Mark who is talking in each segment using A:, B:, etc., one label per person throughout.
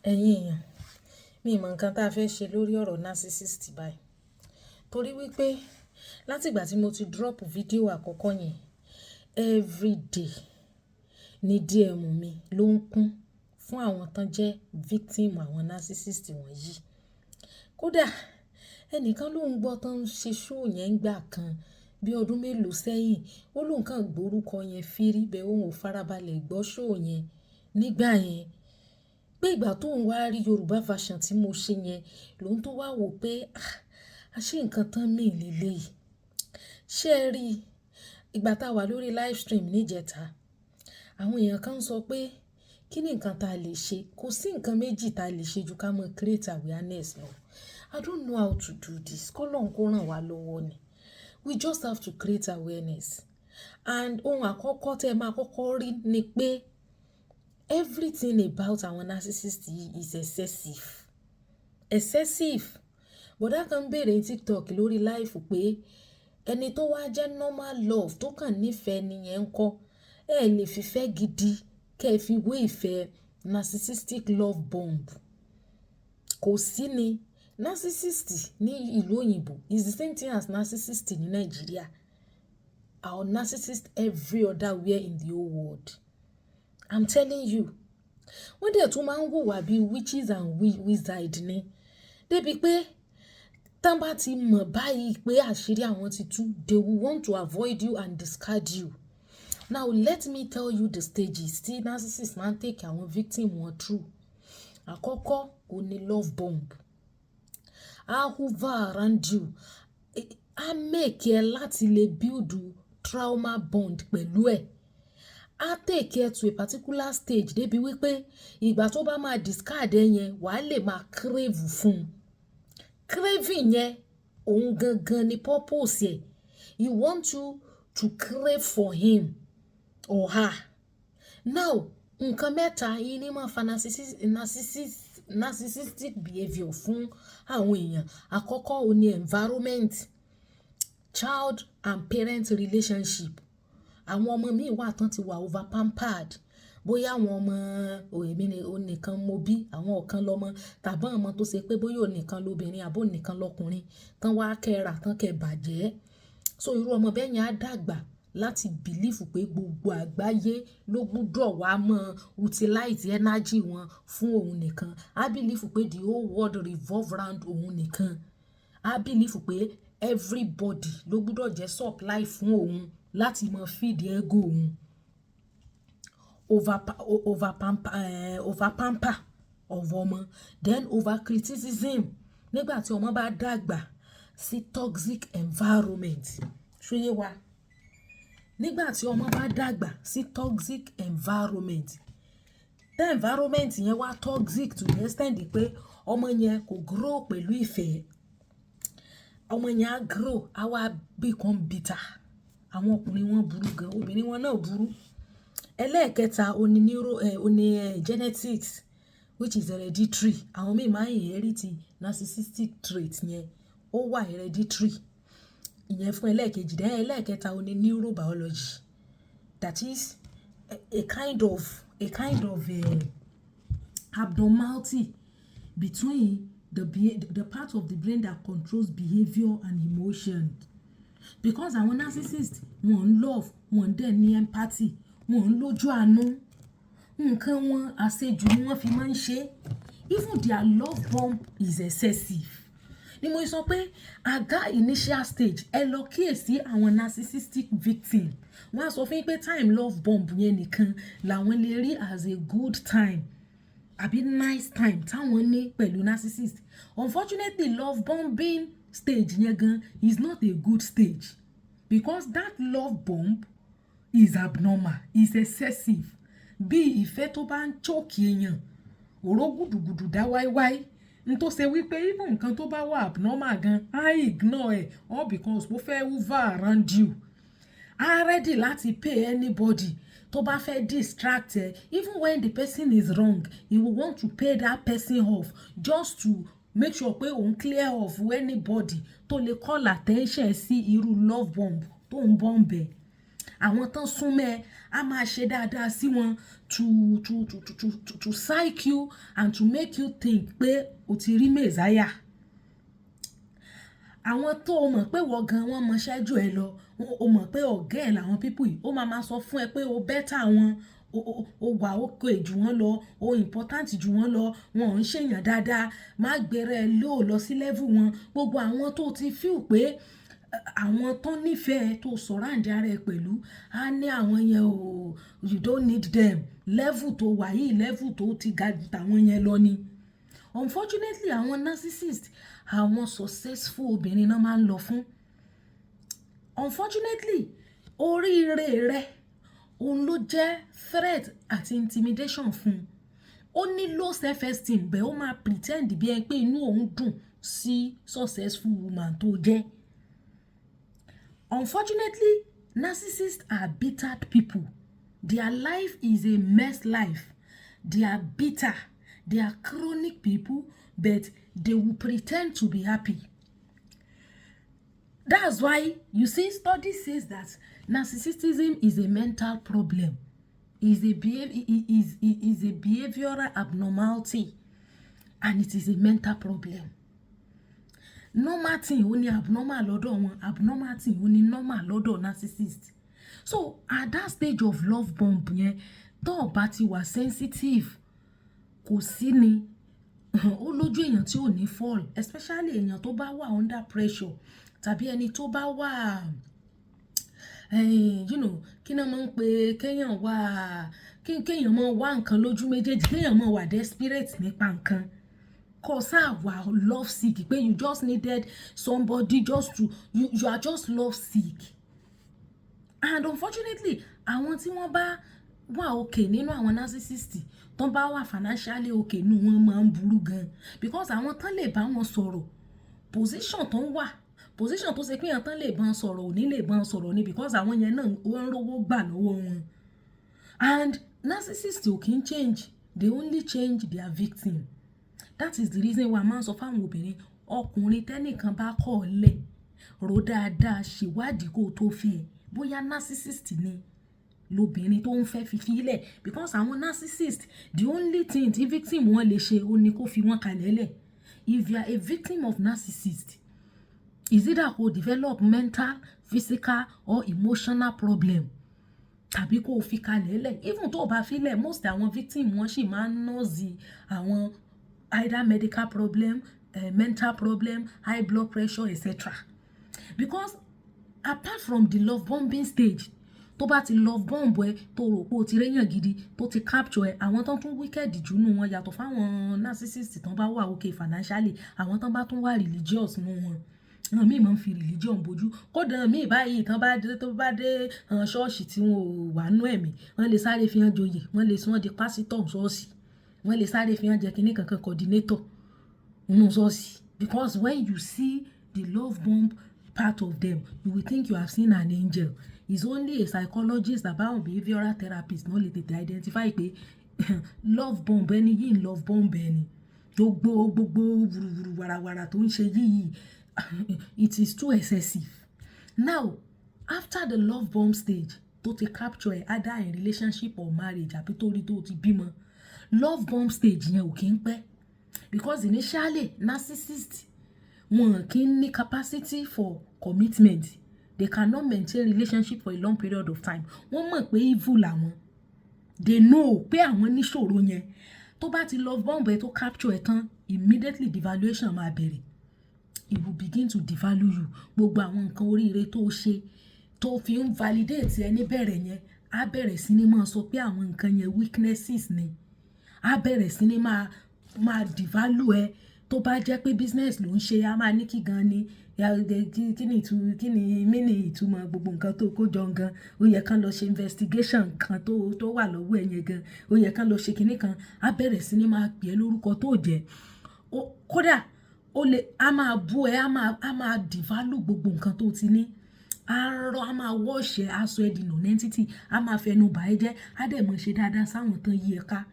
A: ẹ̀yin èèyàn mi mọ nǹkan tá a fẹ́ ṣe lórí ọ̀rọ̀ narcissist báyìí torí wípé látìgbà tí mo ti drop fídíò àkọ́kọ́ yẹn everyday ní DM mi ló ń kún fún àwọn tán jẹ́ victim àwọn narcissist wọ̀nyí. Kódà ẹnìkan ló ń gbọ́ tán ń ṣe show yẹn gbà kan bí ọdún mélòó sẹ́yìn, ó lóun kàn gbórúkọ yẹn fírí bẹ́ẹ̀ òun ò farabalẹ̀ gbọ́ show yẹn nígbà yẹn. Pé ìgbà tó ń wá rí Yorùbá version tí mo ṣe yẹn lòun tó wá wò pé àṣé nǹkan tán mí lélẹ́yìí. Ṣé ẹ rí ìgbà tá a wà lórí live stream níjẹta àwọn èèyàn kan sọ pé kí ni nǹkan tá a lè ṣe, kò sí nǹkan méjì tá a lè ṣe ju ká mọ create awareness lọ. I don't know how to do this. Kọ́lọ́n kó ràn wá lọ́wọ́ ni. We just have to create awareness. And ohun àkọ́kọ́ tẹ́ máa kọ́kọ́ rí ni pé everything about our narcissist is excessive. Excessive. Bọ̀dá kan béèrè ní TikTok lórí live pé ẹni tó wá jẹ́ normal love tó kàn nífẹ̀ẹ́ nìyẹn ń kọ́ ẹ lè fìfẹ́ gidi kẹ́ ẹ fi wé ìfẹ́ narcissistic love bomb. Kò sí ni narcissist ní ìlú òyìnbó is the same thing as narcissist ní Nàìjíríà or narcissist every other where in the whole world. I'm telling you. Wọ́n dẹ̀ tún máa ń hùwà bí witches and wizard ni. Débi pé tán bá ti mọ̀ báyìí pé àṣírí àwọn ti tú, they will want to avoid you and discard you. Now let me tell you the stages tí narcissist máa ń take àwọn victim wọn through. Àkọ́kọ́ ó ní love bomb. A hover around you. A make ẹ láti lè build trauma bond pẹ̀lú ẹ̀. A take ẹ to a particular stage débi wípé ìgbà tó bá máa discard ẹ yẹn wàá lè máa crave fún un. Craving yẹn òun gangan ni purpose ẹ̀. He want you to crave for him or her. Now nǹkan mẹ́ta yìí ni máa fa narcissistic behaviour fún àwọn èèyàn. Àkọ́kọ́ ó ní environment, child and parent relationship. Àwọn ọmọ míì wà tán ti wà over pampered. Bóyá àwọn ọmọ èmi ni onìkan mo bí àwọn ọ̀kan lọ́mọ tàbí àwọn ọmọ tó ṣe pé bóyá onìkan lóbìnrin àbó onìkan lọ́kùnrin tán wá kẹ́ra tán kẹ́ bàjẹ́. So irú ọmọ bẹ́ẹ̀ yẹn á dàgbà láti believe pé gbogbo àgbáyé ló gbúdọ̀ wá mọ́ utilize energy wọn fún òun nìkan. Á believe pé the whole world revolve round òun nìkan. Á believe pé everybody ló gbúdọ̀ jẹ́ supply fún òun láti mọ feed ego òun. Over pamper of ọmọ, then over criticism. Nígbà tí ọmọ bá dàgbà sí toxic environment. Ṣóyé wa? Nígbà tí ọmọ bá dàgbà sí toxic environment. The environment yẹn wá toxic to the extent pé ọmọ yẹn kò grow pẹ̀lú ìfẹ́. Ọmọ yẹn á grow, á wá become bitter. Àwọn ọkùnrin wọn burú gan, obìnrin wọn náà burú. Ẹlẹ́ẹ̀kẹta oní genetics which is hereditary. Àwọn míì máa ń inherit narcissistic trait yẹn. Ó wà hereditary. Ìyẹn fún ẹlẹ́ẹ̀kejì. Then ẹlẹ́ẹ̀kẹta oní neurobiology. That is a kind of abnormality between the part of the brain that controls behavior and emotion. Because àwọn narcissists wọ́n love, wọ́n dẹ̀ ní empathy, wọ́n lójú àánú. Nǹkan wọn àṣejù ni wọ́n fi máa ń ṣe. Even their love bomb is excessive. Ni mo sọ pé àga initial stage ẹ lọ kíyèsí àwọn narcissistic victim. Wọ́n á sọ fún yín pé time love bomb yẹn nìkan làwọn lè rí as a good time àbí nice time táwọn ní pẹ̀lú narcissist. Unfortunately love bombing stage yẹn gan is not a good stage because that love bomb is abnormal, is excessive. Bí ìfẹ́ tó bá ń choke èèyàn òró gùdùgùdù dá wáíwáí n tó ṣe wípé even nǹkan tó bá wà abnormal gan á ignore ẹ̀ all because ó fẹ́ hover around you. Á ready láti pay anybody tó bá fẹ́ distract ẹ. Even when the person is wrong he will want to pay that person off just to make sure pé òun clear off anybody tó lè call attention sí irú love bomb tó ń bomb ẹ̀. àwọn tán súnmọ́ ẹ á máa ṣe dáadáa sí wọn to psych you and to make you think pé o ti rí messiah. Àwọn tó o mọ̀ pé wọ́n gan wọ́n mọ ṣáájú ẹ lọ, o mọ̀ pé ọ̀gá ẹ̀ làwọn pípù yìí, ó máa sọ fún ẹ pé o bẹ́tà wọn, o wà òkè jù wọ́n lọ, o important jù wọ́n lọ, wọn ò ń ṣèyàn dáadáa, má gbéra ẹ lọ sí level wọn. Gbogbo àwọn tó ti feel pé àwọn tó nífẹ̀ẹ́ tó surround ara ẹ pẹ̀lú á ní àwọn yẹn o, you don't need them, level tó wà yìí level tó ti ga jù tàwọn yẹn lọ ni. Unfortunately àwọn narcissist àwọn successful obìnrin náà máa ń lọ fún. Unfortunately oríire rẹ òun ló jẹ́ threat àti intimidation fún un. Ó ní low self esteem bẹ́ẹ̀ ó máa pretend bí ẹni pé inú òun dùn sí successful woman tó jẹ́. Unfortunately narcissists are bittered people. Their life is a mess life. They are bitter. They are chronic people, but they will pretend to be happy. That's why you see study says that narcissism is a mental problem. Is a behavioral abnormality, and it is a mental problem. Normal thing only abnormal lọ́dọ̀ wọn, abnormal thing only normal lọ́dọ̀ narcissist. So at that stage of love bomb yẹn, tó bá ti wà sensitive, kò sí ni ó lójú èèyàn tí ò ní fall, especially èèyàn tó bá wà under pressure tàbí ẹni tó bá wà kí náà máa ń pe kéèyàn máa wá nǹkan lójú méjèèjì, kéèyàn máa wà desperate nípa nǹkan. Kò sáà wà love sick pé you just needed somebody just to you are just love sick. And unfortunately àwọn tí wọ́n bá wà okay nínú àwọn narcissist tó bá wà financially okay nínú wọn máa ń burú gan, because àwọn tán lè bá wọn sọ̀rọ̀ position tó ń wà, position tó ṣe pé àwọn tán lè bá wọn sọ̀rọ̀ ò ní lè bá wọn sọ̀rọ̀ ni, because àwọn yẹn náà wọ́n ń rówó gbà lọ́wọ́ wọn. And narcissists ò kí ń change, they only change their victim. That is the reason why a máa ń sọ fáwọn obìnrin, ọkùnrin tẹ́nìkan bá kọ̀ ọ́ lẹ̀ rò dáadáa, ṣèwádìí kó tó fi ẹ̀ bóyá narcissist ni lóbìnrin tó ń fẹ́ fi lẹ̀, because àwọn narcissist the only thing tí victim wọn lè ṣe ó ní kó fi wọn kalẹ̀ lẹ̀. If you are a victim of narcissist, is either kó develop mental, physical or emotional problem tàbí kó fi kalẹ̀ lẹ̀. Even tó bá fi lẹ̀, most àwọn victim wọn sì máa ń nọ́ọ̀sì àwọn either medical problem, mental problem, high blood pressure, etc. Because apart from the love bombing stage, tó bá ti love bomb ẹ tó rò pé o ti réyàn gidi tó ti capture ẹ, àwọn tán tún wicked jù nù wọn yàtọ̀ fáwọn narcissist tán bá wà okay financially, àwọn tán bá tún wà religious nù wọn. Àwọn míì máa ń fi religion bojú, kódà míì báyìí tán bá dé ṣọ́ọ̀ṣì tí wọn ò wà nú ẹ̀mí, wọ́n lè sáré fi hàn joyè, wọ́n lè sún wọn di pásítọ̀ ṣọ́ọ̀ṣì, wọ́n lè sáré fi hàn jẹ́ kínní kankan coordinator nínú ṣọ́ọ̀ṣì. Because when you see the love bomb part of them, you will think you have seen an angel. It's only a psychologist about behavioral therapist náà lè tètè identify pé love bomb ẹni yìí love bomb ẹni gbogbo wùrùwùrù wàràwàrà tó ń ṣe yìí it is too excessive. Now after the love bomb stage tó ti capture either in relationship or marriage àbí tó rí tó ti bímọ, love bomb stage yẹn ò kí ń pẹ́, because initially narcissist wọn kì í ní capacity for commitment. They cannot maintain relationship for a long period of time. Wọ́n mọ̀ pé evil làwọn, they know pé àwọn níṣòro yẹn. Tó bá ti love bomb ẹ tó capture ẹ tán, immediately devaluation máa bẹ̀rẹ̀. It will begin to devalue you. Gbogbo àwọn nǹkan oríire tó ṣe tó fi ń validate ẹni bẹ̀rẹ̀ yẹn, á bẹ̀rẹ̀ sí ní máa sọ pé àwọn nǹkan yẹn weaknesses ni. Á bẹ̀rẹ̀ sí ní máa devalue ẹ. Tó bá jẹ́ pé business ló ń ṣe, á máa ní kí gan ni kí ni mini ìtumọ̀ gbogbo nǹkan tó kó jọ gan, ó yẹ kán lọ ṣe investigation kan tó wà lọ́wọ́ ẹ̀yẹn gan, ó yẹ kán lọ ṣe kinní kan. Á bẹ̀rẹ̀ sí ní máa pè é lórúkọ tó jẹ́, kódà á máa bú ẹ, á máa devalue gbogbo nǹkan tó ti ní, á máa wash ẹ, á sọ ẹ di non-entity, á máa fẹnu bà ẹ́ jẹ́, á dẹ̀ mọ̀ ṣe dáadáa sáwọn tán yí ẹ ká.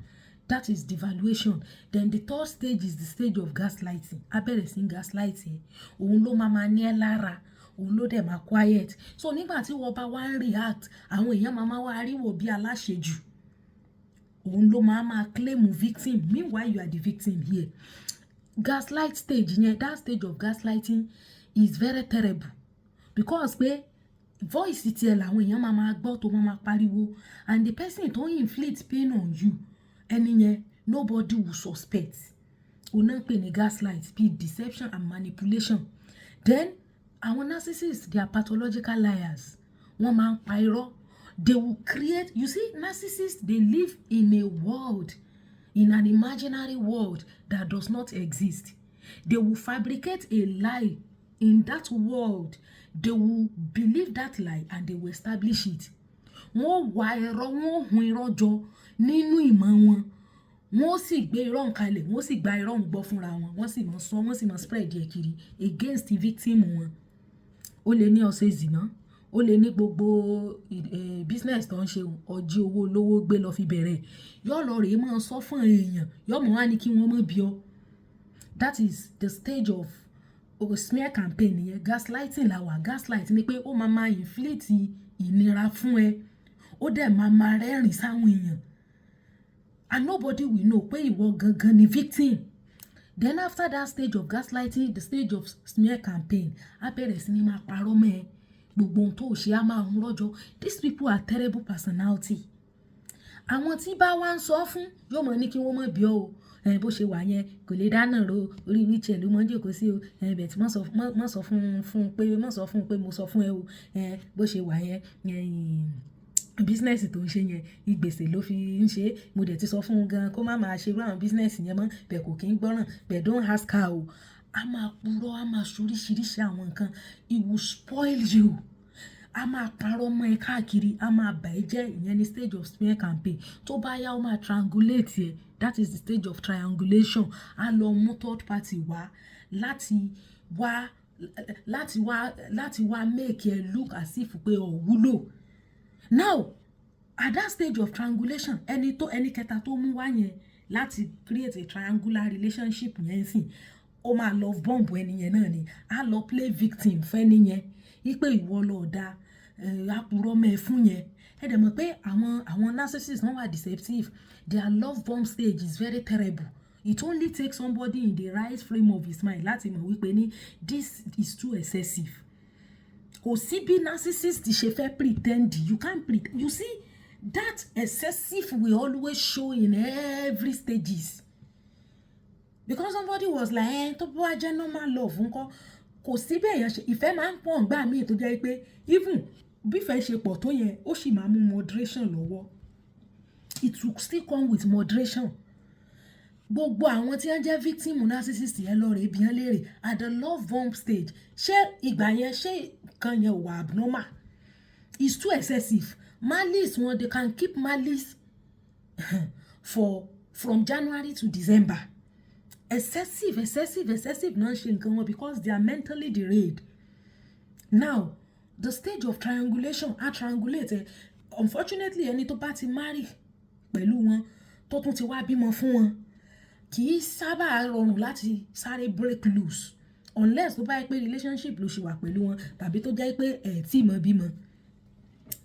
A: That is devaluation. Then the third stage is the stage of gaslighting. Á bẹ̀rẹ̀ sí gaslighting. Òun ló máa ní ẹ lára. òun ló dẹ̀ máa quiet. So nígbà tí wọ́n bá wá ń react àwọn èèyàn máa wá ríwò bí aláṣejù, òun ló máa claim victim. Meanwhile you are the victim here. Gaslight stage yẹn, that stage of gaslighting is very terrible because pé voice tiẹ̀ làwọn èèyàn máa gbọ́ tó máa pariwo, and the person tó inflict pain on you ẹni yẹn nobody will suspect. Òun náà pè ní gaslight, speed, deception and manipulation. Then àwọn narcissists, they are pathological liars. Wọ́n máa ń pa irọ́. They will create, you see, narcissists, they live in a world, in an imaginary world that does not exist. They will fabricate a lie in that world. They will believe that lie and they will establish it. Wọ́n wá irọ́, wọ́n hun irọ́ jọ nínú ìmọ̀ wọn. Wọ́n sì gbé irọ́ kalẹ̀, wọ́n sì gba irọ́ gbọ́ fúnra wọn. Wọ́n sì máa sọ, wọ́n sì máa spread ẹ̀ kiri against the victim wọn. Ó lè ní ọ̀sẹ̀ zìnà, ó lè ní gbogbo business tó ń ṣe ọjí owó olówó gbé lọ fi bẹ̀rẹ̀. Yóò lọ rèé máa sọ fún èèyàn, yóò mọ̀ wá ní kí wọ́n mọ̀ bí ọ. That is the stage of smear campaign nìyẹn. Gaslighting la wà. Gaslight ni pé ó máa inflict ìnira fún ẹ, ó dẹ̀ máa rẹ́rìn sáwọn èèyàn, and nobody will know pé ìwọ gangan ni victim. Then after that stage of gaslighting, the stage of smear campaign, a bẹ̀rẹ̀ sí ni máa parọ́ mọ́ ẹ, gbogbo ohun tó ṣe á máa hun rọ́jọ́. These people are terrible personality. Àwọn tí bá wá ń sọ fún yóò mọ̀ ní kí wọ́n mọ̀ bí ọ o, bó ṣe wà yẹn kò lè dáná ro, orí wheelchair ló mọ̀ ń jòkó sí o, bẹ̀ tí mọ̀ sọ fún pé mo sọ fún ẹ o, bó ṣe wà yẹn business tó ń ṣe yẹn ìgbésẹ̀ ló fi ń ṣe. Mo dẹ̀ ti sọ fún un gan kó má máa ṣe irú àwọn business yẹn mọ́, bẹ̀ kò kí ń gbọ́ràn, bẹ̀ don't ask her o. A máa purọ́, a máa ṣoríṣiríṣi àwọn nǹkan. It will spoil you. A máa parọ́ mọ́ ẹ káàkiri, a máa bà ẹ́ jẹ́. Ìyẹn ni stage of smear campaign. Tó bá yá ó máa triangulate ẹ. That is the stage of triangulation. A lọ mú third party wá láti wá make ẹ look as if pé ó wúlò. Now at that stage of triangulation, ẹni kẹta tó mú wá yẹn láti create a triangular relationship yẹn sìn, ó máa love bomb ẹni yẹn náà ni. A lọ play victim fẹ́ni yẹn wípé ìwọ ló dá àpúrọ́ mẹ́ fún yẹn. Ẹ dẹ̀ mọ̀ pé àwọn narcissists wọ́n wà deceptive. Their love bomb stage is very terrible. It only takes somebody in the right frame of his mind láti mọ̀ wípé ní this is too excessive. Kò sí bí narcissist ṣe fẹ́ pretend. You can't pretend. You see, that excessive will always show in every stages. Because somebody was like, tó bá jẹ́ normal love ńkọ́, kò sí bí èèyàn ṣe ìfẹ́ máa ń pọ̀ ńgbà míì tó jẹ́ pé even bí ìfẹ́ ṣe pọ̀ tó yẹn ó sì máa mú moderation lọ́wọ́. It will still come with moderation. Gbogbo àwọn tí wọ́n jẹ́ victim narcissist yẹn lọ rèé bí wọ́n léèrè at the love bomb stage, ṣé ìgbà yẹn ṣé kan yẹn wà abnormal? It's too excessive. Malice wọn, they can keep malice from January to December. Excessive náà ṣe nǹkan wọn because they are mentally derailed. Now the stage of triangulation, a triangulate. Unfortunately ẹni tó bá ti marry pẹ̀lú wọn tó tún ti wá bímọ fún wọn kì í sábà rọrùn láti sáré break loose unless tó bá yẹ pé relationship ló ṣe wà pẹ̀lú wọn tàbí tó jẹ́ pé tí mọ̀ bímọ.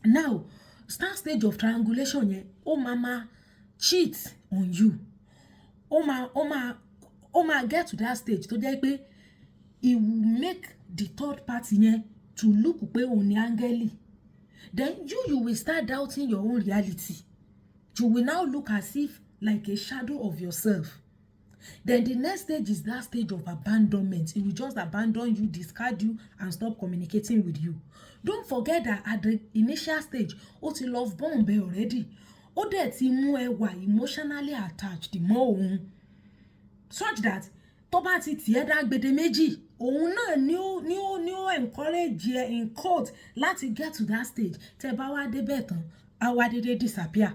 A: Now start stage of triangulation yẹn ó máa cheat on you. Ó máa get to that stage tó jẹ́ pé it will make the third party yẹn to look pé òun ni áńgẹ́lì. Then you will start doubting your own reality. You will now look as if like a shadow of yourself. Then the next stage is that stage of abandonment. It will just abandon you, discard you, and stop communicating with you. Don't forget that at the initial stage, ó ti love bomb already. Ó dẹ̀ ti mú ẹ wà emotionally attached mọ́ òun. Such that tó bá ti tiẹ̀ dá gbede méjì, òun náà ni ó encourage ẹ in quote láti get to that stage. Tẹ́ bá wá débẹ̀ tán, á wá dédé disappear.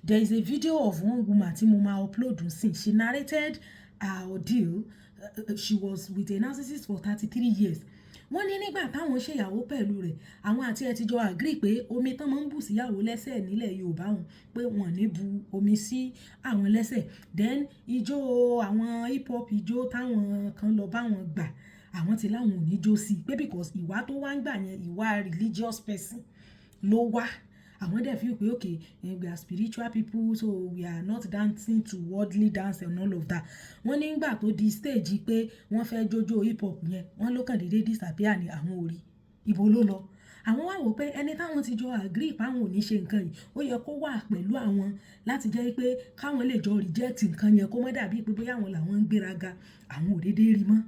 A: There is a video of one woman tí mo máa upload nsìn. She narrated her ordeal. She was with a narcissist for 33 years. Wọ́n ní nígbà táwọn ṣe ìyàwó pẹ̀lú rẹ̀, àwọn àti ẹ̀ ti jọ agree pé omi tán máa ń bù síyàwó lẹ́sẹ̀ nílẹ̀ Yorùbá wọn pé wọ́n ní bu omi sí àwọn lẹ́sẹ̀. Then ijó àwọn hip hop ijó táwọn kan lọ bá wọn gbà, àwọn ti láwọn ò ní jó sí pé because ìwà tó wá ń gbà yẹn ìwà religious person ló wá. Àwọn dẹ̀ feel pé okay, we are spiritual people, so we are not dancing to worldly dance and all of that. Wọ́n ní gbà tó di stage pé wọ́n fẹ́ jójó hip hop yẹn, wọ́n ló kàn déédéé disappear ní àwọn orí. Ibo ló lọ? Àwọn wá wò pé ẹni táwọn ti jọ agree pé àwọn ò ní ṣe nǹkan yìí, ó yẹ kó wà pẹ̀lú àwọn láti jẹ́ pé káwọn lè jọ reject nǹkan yẹn kó má dàbí pé bóyá àwọn làwọn ń gbéraga, àwọn ò déédéé rí mọ́.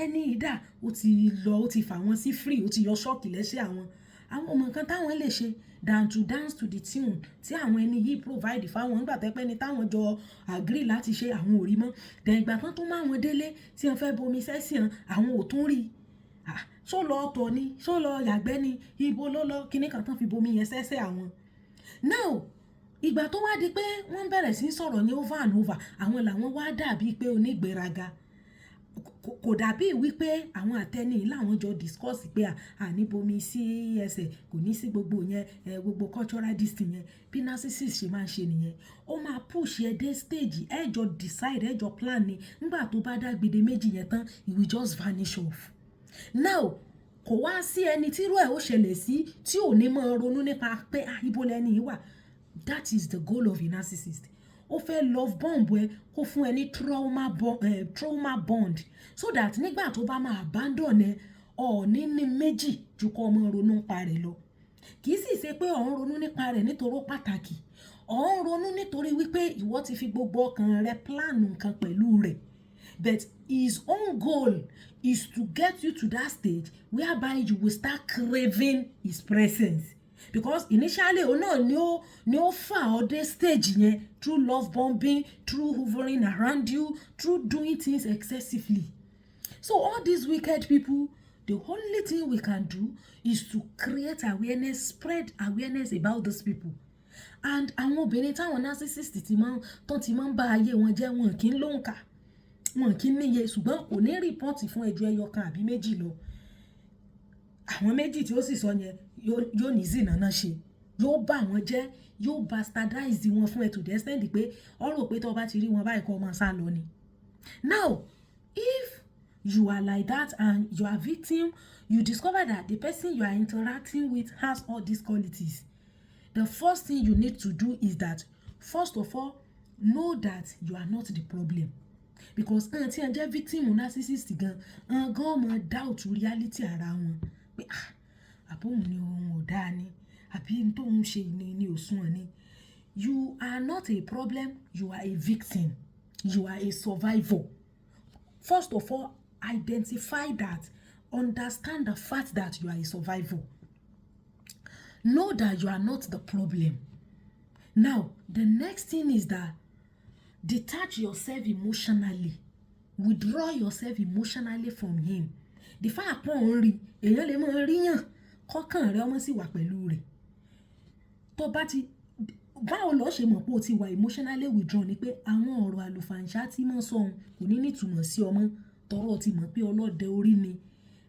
A: Ẹni ìdá ó ti lọ, ó ti fà wọ́n sí free, ó ti yọ ṣọ́ọ̀kì lẹ́sẹ̀ àwọn ọmọ nǹkan táwọn lè ṣe than to dance to the tune tí àwọn ẹni yìí provide fáwọn nígbà tẹ́pẹ́ ni táwọn jọ agree láti ṣe àwọn ò rí mọ́. Then ìgbà kan tó máa wọn délé tí wọ́n fẹ́ bomi sẹ́sìn àwọn ò tún rí. Ṣó lọ ọ̀tọ̀ ni, ṣó lọ yàgbẹ́ ni, ibo ló lọ kíní kan tán fi bomi yẹn sẹ́sẹ̀ àwọn. Now ìgbà tó wá di pé wọ́n bẹ̀rẹ̀ sí sọ̀rọ̀ ní over and over, àwọn làwọn wá dàbí pé onígbéraga. Kò dàbí wípé àwọn àtẹni láwọn jọ discuss pé àní bomi sí ẹsẹ̀, kò ní sí gbogbo yẹn, gbogbo cultural distin yẹn. Bí narcissist ṣe máa ń ṣe nìyẹn. Ó máa push ẹ dé stage, ẹ jọ decide, ẹ jọ plan ni. Nígbà tó bá dá gbede méjì yẹn tán, it will just vanish off. Now kò wá sí ẹni tí irú ẹ̀ ó ṣẹlẹ̀ sí tí ò ní máa ronú nípa pé ibo lẹni yìí wà. That is the goal of a narcissist. Ó fẹ́ love bomb ẹ, kó fún ẹ ní trauma bond so that nígbà tó bá máa abandon ẹ, ní méjì ju kó ọmọ ronú nípa rẹ̀ lọ. Kì í sì ṣe pé ò ń ronú nípa rẹ̀ nítorí ó pàtàkì. Ò ń ronú nítorí wípé ìwọ ti fi gbogbo ọkàn rẹ plan nǹkan pẹ̀lú rẹ̀. But his own goal is to get you to that stage whereby you will start craving his presence. Because initially ni ó fà ọ́ dé stage yẹn through love bombing, through hovering around you, through doing things excessively. So all these wicked people, the only thing we can do is to create awareness, spread awareness about those people. And àwọn obìnrin táwọn narcissist ti máa ń bá ayé wọn jẹ́, wọn kì í lóǹkà, wọn kì í níye, ṣùgbọ́n kò ní rìpọ́ọ̀tì fún ẹjọ́ ẹyọ kan àbí méjì lọ. Àwọn méjì tí ó sì sọ yẹn yóò ní zina náà ṣe, yóò bá wọn jẹ́, yóò bastardize wọn fún ẹ to the extent pé ó rò pé tó bá ti rí wọn báyìí kó máa sá lọ ni. Now if you are like that and you are victim, you discover that the person you are interacting with has all these qualities. The first thing you need to do is that, first of all, know that you are not the problem. Because tí ẹ jẹ́ victim narcissist gan mọ̀ doubt reality ara wọn. Pé àbóhùn ni ohun ò dáa ni, àbí tó ń ṣe ni òsùn ni. You are not a problem, you are a victim. You are a survivor. First of all, identify that. Understand the fact that you are a survivor. Know that you are not the problem. Now, the next thing is that detach yourself emotionally. Withdraw yourself emotionally from him. The fact pọ̀ ń rí, èèyàn lè máa ríyàn, kọ́kàn rẹ ọmọ sì wà pẹ̀lú rẹ̀. Tó bá ti, báwo lọ ṣe mọ̀ pé o ti wà emotionally withdrawn ni pé àwọn ọ̀rọ̀ àlùfàǹṣá tí mọ́ sọ ohun kò ní nítumọ̀ sí ọmọ, tọrọ ti mọ̀ pé ọlọ́dẹ orí ni,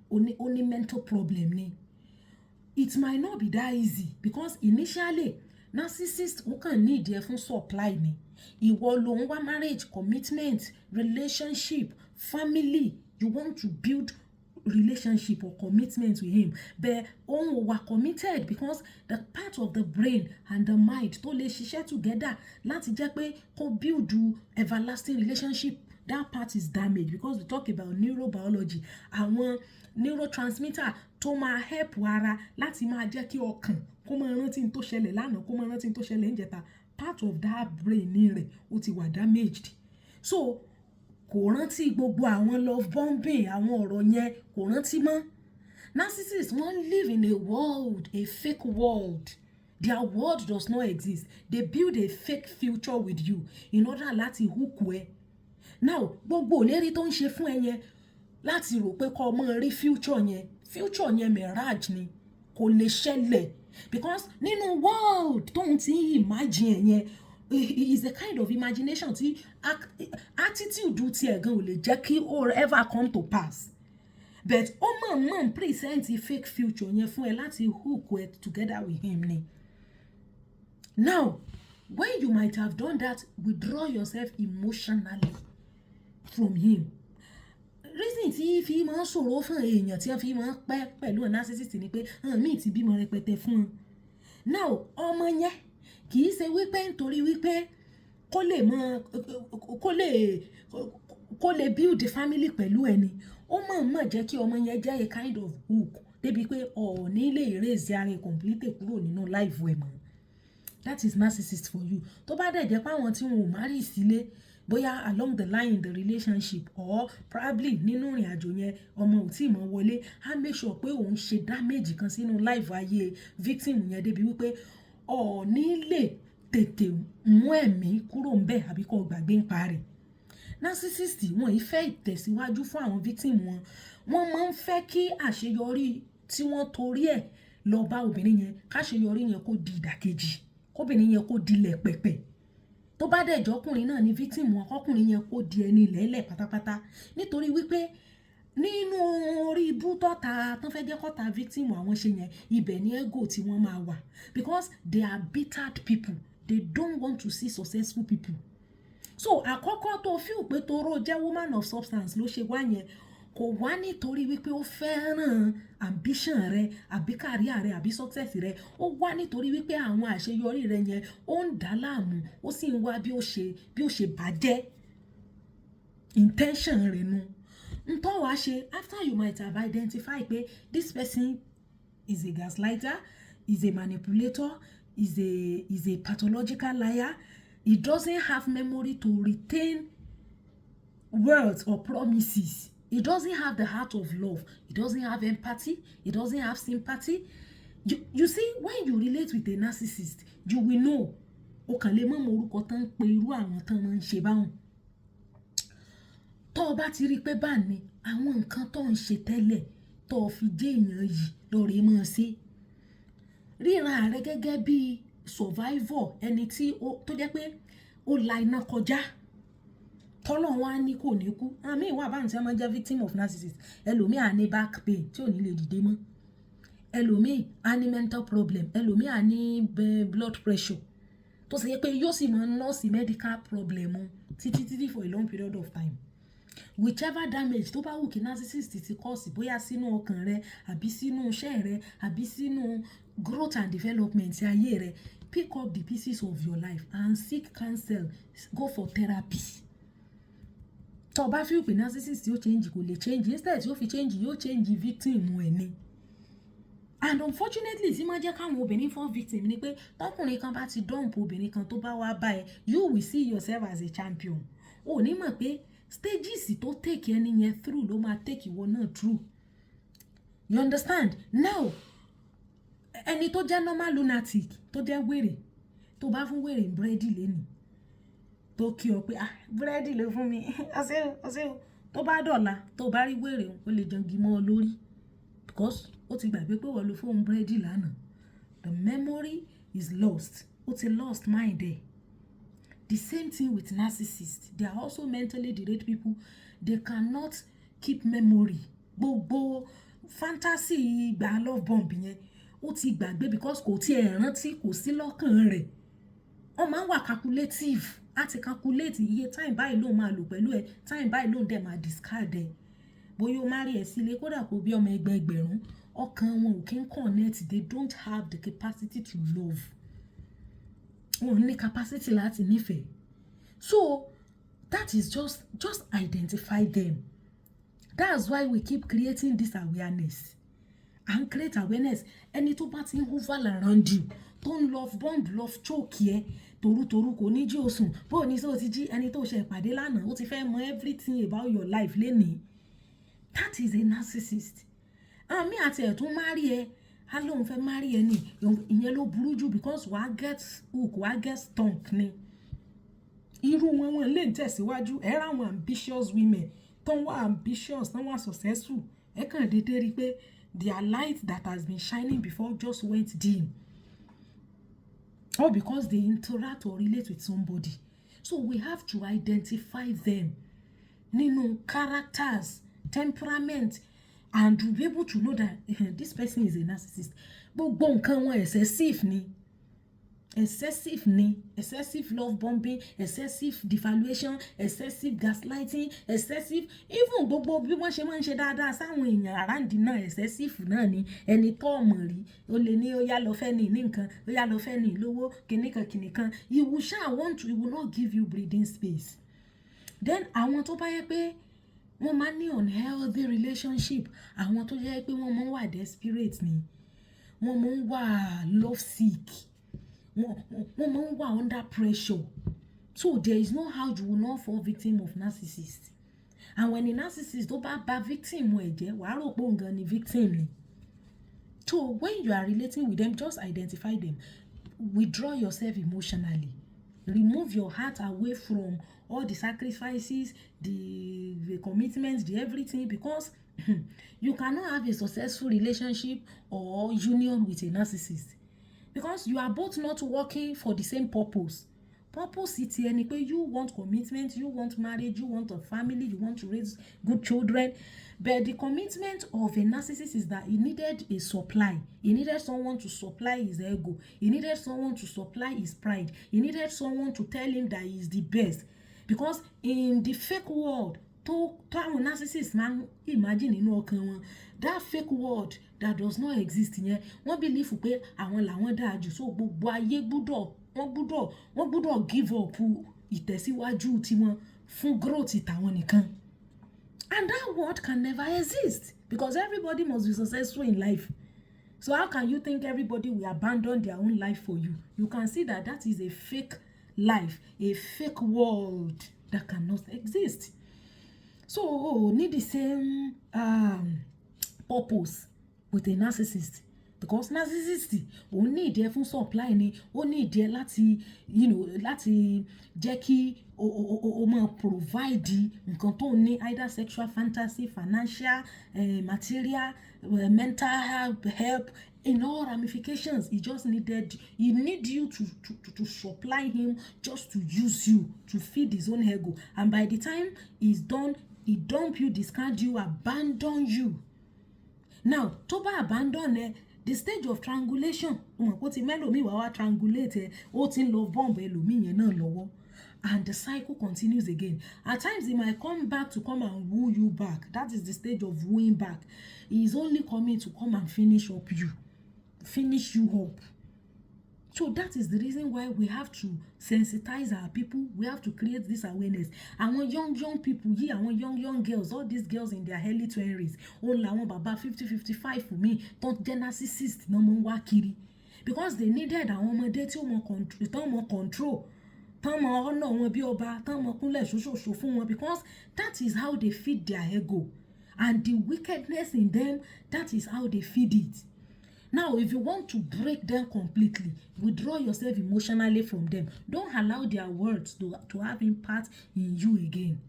A: ó ní mental problem ni. It might not be that easy because initially narcissist ó kàn ní ìdí ẹ fún supply ni. Ìwọ ló ń wá marriage, commitment, relationship, family. You want to build relationship or commitment with him, but òun wà committed because the part of the brain and the mind tó lè ṣiṣẹ́ together láti jẹ́ pé kó build everlasting relationship, that part is damaged because we talk about neurobiology. Àwọn neurotransmitter tó máa help ara láti máa jẹ́ kí ọkàn kó máa rántí tó ṣẹlẹ̀ lánàá, kó máa rántí tó ṣẹlẹ̀ níjẹta, part of that brain ní rẹ̀ ó ti wà damaged. So kò rántí gbogbo àwọn love bombing, àwọn ọ̀rọ̀ yẹn kò rántí mọ́. Narcissists wọ́n live in a world, a fake world. Their world does not exist. They build a fake future with you in order láti hook ẹ. Now gbogbo ìlérí tó ń ṣe fún ẹ yẹn láti rò pé kó máa rí future yẹn mirage ni, kò lè ṣẹlẹ̀ because nínú world tó ń ti imagine yẹn is a kind of imagination tí attitude ti ẹ̀ gan ò lè jẹ́ kí ó ever come to pass. But ó mọ̀ present fake future yẹn fún ẹ láti hook ẹ together with him ni. Now when you might have done that, withdraw yourself emotionally from him. reason tí fi máa ń ṣòro fún èèyàn tí wọ́n fi máa ń pẹ́ pẹ̀lú narcissist ni pé míì ti bímọ rẹpẹtẹ fún wọn. Now ọmọ yẹn kì í ṣe wípé nítorí wípé kó lè build the family pẹ̀lú ẹni, ó mọ̀ jẹ́ kí ọmọ yẹn jẹ́ a kind of hook débi pé ní lè raise ara complete kúrò nínú life ẹ̀ mọ́. That is narcissist for you. Tó bá dẹ̀ jẹ́ pé àwọn tí wọn ò marry sílé bóyá along the line in the relationship or probably nínú ìrìn àjò yẹn ọmọ ò tí ì mọ̀ wọlé, á make sure pé òun ṣe damage kan sínú life ayé victim yẹn débi wípé ní lè tètè mú ẹ̀mí kúrò ńbẹ̀ àbí kó gbàgbé ń pa rẹ̀. Narcissist wọn ì fẹ́ ìtẹ̀síwájú fún àwọn victim wọn. Wọ́n máa ń fẹ́ kí àṣeyọrí tí wọ́n torí ẹ̀ lọ bá obìnrin yẹn káṣeyọrí yẹn kó di ìdàkejì, kóbìnrin yẹn kó dilẹ̀ pẹ̀pẹ̀. Tó bá dẹ̀ jọkùnrin náà ni victim wọn, kọkùnrin yẹn kó di ẹni lẹ́lẹ̀ pátápátá. Nítorí wípé nínú orí ibú tọ́ta tán fẹ́ jẹ́ kọ́ta victim àwọn ṣe yẹn, ibẹ̀ ni ego tí wọ́n máa wà, because they are bitter people. They don't want to see successful people. So àkọ́kọ́ tó feel pé toro jẹ́ woman of substance ló ṣe wá yẹn, kò wá nítorí wípé ó fẹ́ràn ambition rẹ àbí career rẹ àbí success rẹ. Ó wá nítorí wípé àwọn àṣeyọrí rẹ yẹn ó ń dá láàmú, ó sì ń wá bí ó ṣe bàjẹ́. Intention rẹ nu. Ntọ́ wá ṣe after you might have identified pé this person is a gaslighter, is a manipulator, is a pathological liar. He doesn't have memory to retain words or promises. He doesn't have the heart of love. He doesn't have empathy. He doesn't have sympathy. You see, when you relate with a narcissist, you will know. O kàn lè mọ̀ orúkọ tán pé irú àwọn tán máa ń ṣe báwọn. Tó bá ti rí pé bá ní àwọn nǹkan tó ń ṣe tẹ́lẹ̀ tó fi jẹ́ èèyàn yìí lórí mọ́ sí. Ríra rẹ gẹ́gẹ́ bí survivor, ẹni tí tó jẹ́ pé ó la iná kọjá. Tọ́lọ́run wá ní kò ní kú. Àmì ìwà bá ń tí wọ́n máa jẹ́ victim of narcissist. Ẹlòmíì á ní back pain tí ò ní lè dìde mọ́. Ẹlòmíì á ní mental problem. Ẹlòmíì á ní blood pressure. Tó ṣe pé yóò sì máa nọ́ọ̀sì medical problem títí for a long period of time. Whichever damage tó bá wù kí narcissist ti cause, bóyá sínú ọkàn rẹ àbí sínú iṣẹ́ rẹ àbí sínú growth and development ayé rẹ, pick up the pieces of your life and seek counsel, go for therapy. Tó bá feel pé narcissist yóò change, kò lè change. Instead yóò fi change, yóò change victim ẹ̀ ni. And unfortunately tí máa jẹ́ káwọn obìnrin fall victim ni pé tọkùnrin kan bá ti dump obìnrin kan tó bá wá bá ẹ, you will see yourself as a champion. O ní mọ̀ pé stages tó take ẹni yẹn through ló máa take ìwọ náà through. You understand? Now ẹni tó jẹ́ normal lunatic, tó jẹ́ wèrè, tó bá fún wèrè búrẹ́dì lẹ́nu, tó kí ọ pé búrẹ́dì ló fún mi, ọ̀sẹ̀ o, tó bá dọ̀la tó bá rí wèrè ó lè jangi mọ́ ọ lórí, because ó ti gbàgbé pé wọ́n ló fún búrẹ́dì lánàá. The memory is lost. Ó ti lost mind ẹ̀. The same thing with narcissists. They are also mentally deranged people. They cannot keep memory. Gbogbo fantasy ìgbà love bomb yẹn ó ti gbàgbé, because kò tiẹ̀ rántí, kò sí lọ́kàn rẹ̀. Ó máa ń wà calculative. Á ti calculate iye time báyìí ló máa lò pẹ̀lú ẹ, time báyìí ló dẹ̀ máa discard ẹ. Bóyá o marry ẹ sílé, kódà kó bí ọmọ ẹgbẹ̀rún, ọkàn wọn ò kí ń connect. They don't have the capacity to love. Wọn ò ní capacity láti nífẹ̀ẹ́. So that is just identify them. That's why we keep creating this awareness. And create awareness. Ẹni tó bá ti ń hover around you, tó ń love bomb, love choke yẹ, toru kò ní jí o sùn. Bó ní sọ ti jí ẹni tó ṣe ìpàdé lánàá, ó ti fẹ́ mọ everything about your life lénìí. That is a narcissist. Àmì àti ẹ̀ tún marry ẹ, á lóun fẹ́ marry ẹ ní, ìyẹn ló burú jù, because wàá get hook, wàá get stunk ni. Irú wọn lè tẹ̀síwájú. Ẹ ra àwọn ambitious women tó ń wá ambitious, tó ń wá successful. Ẹ kàn dédé rí pé their light that has been shining before just went dim. Or because they interact or relate with somebody. So we have to identify them. Nínú characters, temperament, and be able to know that this person is a narcissist. Gbogbo nǹkan wọn excessive ni. excessive ni, excessive love bombing, excessive devaluation, excessive gaslighting, excessive even gbogbo bí wọ́n ṣe máa ń ṣe dáadáa sáwọn èèyàn àráǹdì náà excessive náà ni. Ẹni tó mọ̀ rí o lè ní ó yá lọ fẹ́ ní nǹkan, ó yá lọ fẹ́ ní lówó kìnìkan you will shall want to, it will not give you breathing space. Then àwọn tó bá yẹ pé wọ́n máa ní unhealthy relationship, àwọn tó yẹ pé wọ́n máa ń wà desperate ni, wọ́n máa ń wà love sick, wọ́n máa ń wà under pressure. So there is no how you will not fall victim of narcissist. And when a narcissist tó bá victim ẹ̀ jẹ́, wàá rò pé òun gan ni victim ni. So when you are relating with them, just identify them. Withdraw yourself emotionally. Remove your heart away from all the sacrifices, the commitments, the everything, because you cannot have a successful relationship or union with a narcissist, because you are both not working for the same purpose. Purpose is any way you want commitment, you want marriage, you want a family, you want to raise good children. But the commitment of a narcissist is that he needed a supply. He needed someone to supply his ego. He needed someone to supply his pride. He needed someone to tell him that he is the best. Because in the fake world, táwọn narcissist máa imagine inú ọkàn wọn, that fake world that does not exist yẹn, wọ́n believe pé àwọn làwọn dáa jù, so gbogbo ayé wọ́n gbọ́dọ̀ give up ìtẹ̀síwájú tiwọn fún growth tàwọn nìkan. And that word can never exist, because everybody must be successful in life. So how can you think everybody will abandon their own life for you? You can see that that is a fake life, a fake world that cannot exist. So need the same purpose with a narcissist, because narcissist ó ní ìdí fún supply ni, ó ní ìdí láti jẹ́ kí o máa provide nǹkan tó ní, either sexual fantasy, financial, material, mental help, in all ramifications. He need you to supply him, just to use you to feed his own ego, and by the time he's done, he dump you, discard you, abandon you. Now tó bá abandon the stage of triangulation, ó ti mẹ́lòmíì wá triangulate, ó ti ń lọ bomb ẹlòmíì yẹn náà lọ́wọ́, and the cycle continues again. At times he might come back to come and woo you back. That is the stage of wooing back. He is only coming to come and finish you up. So that is the reason why we have to sensitize our people. We have to create this awareness. Àwọn young people yìí, àwọn young girls, all these girls in their early 20s, ó làwọn bàbá 50-55 for me, tó jẹ́ narcissist náà mọ́ ń wá kiri, because they needed àwọn ọmọdé tí ó mọ control, tán mọ ọ̀nà wọn bí ọba, tán mọ kúnlẹ̀ ṣoṣoṣo fún wọn, because that is how they feed their ego, and the wickedness in them, that is how they feed it. Now, if you want to break them completely, withdraw yourself emotionally from them. Don't allow their words to have impact in you again.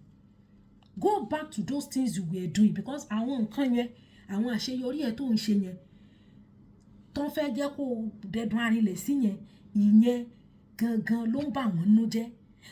A: Go back to those things you were doing, because àwọn nǹkan yẹn, àwọn àṣeyọrí ẹ̀ tó ń ṣe yẹn, tó ń fẹ́ jẹ́ kó dẹdun arinlẹ̀ sí yẹn, ìyẹn gangan ló ń bà wọ́n nú jẹ́.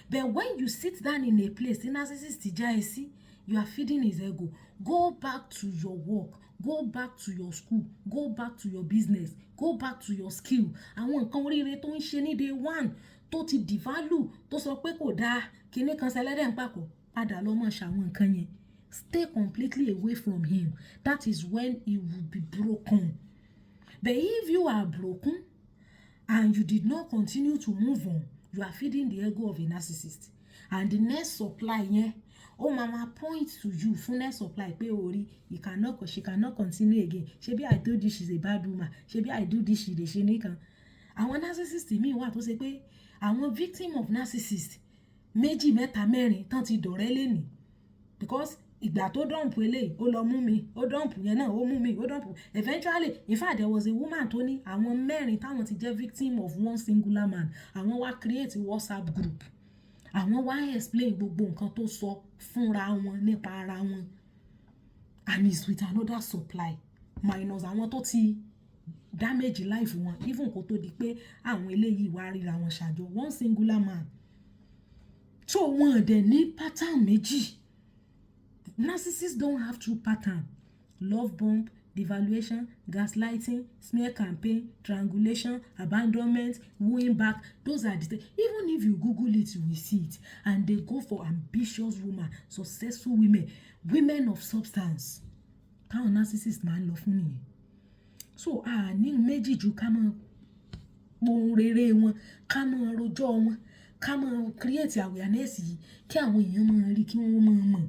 A: But when you sit down in a place, the narcissist já ẹ sí, you are feeding his ego. Go back to your work. Go back to your school, go back to your business, go back to your skill. Àwọn nǹkan oríire tó ń ṣe ní day one, tó ti devalue, tó sọ pé kò dáa, kíní kan ṣẹlẹ́dẹ̀ ń pàkó, padà lọ mọ̀ ṣàwọn nǹkan yẹn. Stay completely away from him. That is when he will be broken. But if you are broken and you did not continue to move on, you are feeding the ego of a narcissist. And the next supply yẹn, mama point to you fún next supply pé orí, she cannot continue again. Ṣebí I do this, she's a bad woman. Ṣebí I do this, she dey ṣe nìkan. Àwọn narcissist míì wà tó ṣe pé àwọn victim of narcissist méjì mẹ́ta mẹ́rin tán ti dọ̀rẹ́ lẹ́nìí, because ìgbà tó dump eléyìí ó lọ mú mi, ó dump yẹn náà ó mú mi, ó dump. Eventually, in fact, there was a woman tó ní àwọn mẹ́rin táwọn ti jẹ́ victim of one singular man, àwọn wá create WhatsApp group, àwọn wá explain gbogbo nǹkan tó sọ fúnra wọn nípa ara wọn, and it's with another supply minus àwọn tó ti damage life wọn, even kó tó di pé àwọn eléyìí wá ríra wọn ṣàjọ, one singular man. So wọn dẹ̀ ní pattern méjì. Narcissists don't have two patterns: love bomb, devaluation, gaslighting, smear campaign, triangulation, abandonment, wooing back. Those are the even if you Google it, you will see it. And they go for ambitious women, successful women, women of substance. Táwọn narcissist máa ń lọ fún nìyẹn. So ní méjì ju ká máa pohun rere wọn, ká máa rojọ́ wọn, ká máa create awareness yìí kí àwọn èèyàn máa rí, kí wọ́n máa mọ̀.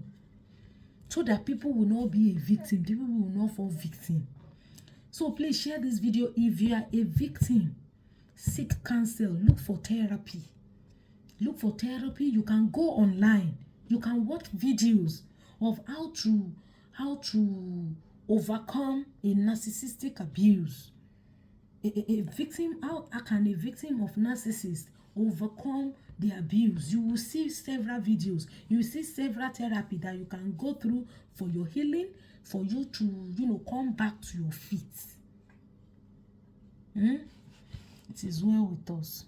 A: So that people will not be a victim, people will not fall victim. So please share this video. If you are a victim, seek counsel, look for therapy. Look for therapy. You can go online. You can watch videos of how to overcome a narcissistic abuse. A victim, how can a victim of narcissist overcome the abuse? You will see several videos. You will see several therapy that you can go through for your healing, for you to, come back to your feet. It is well with us.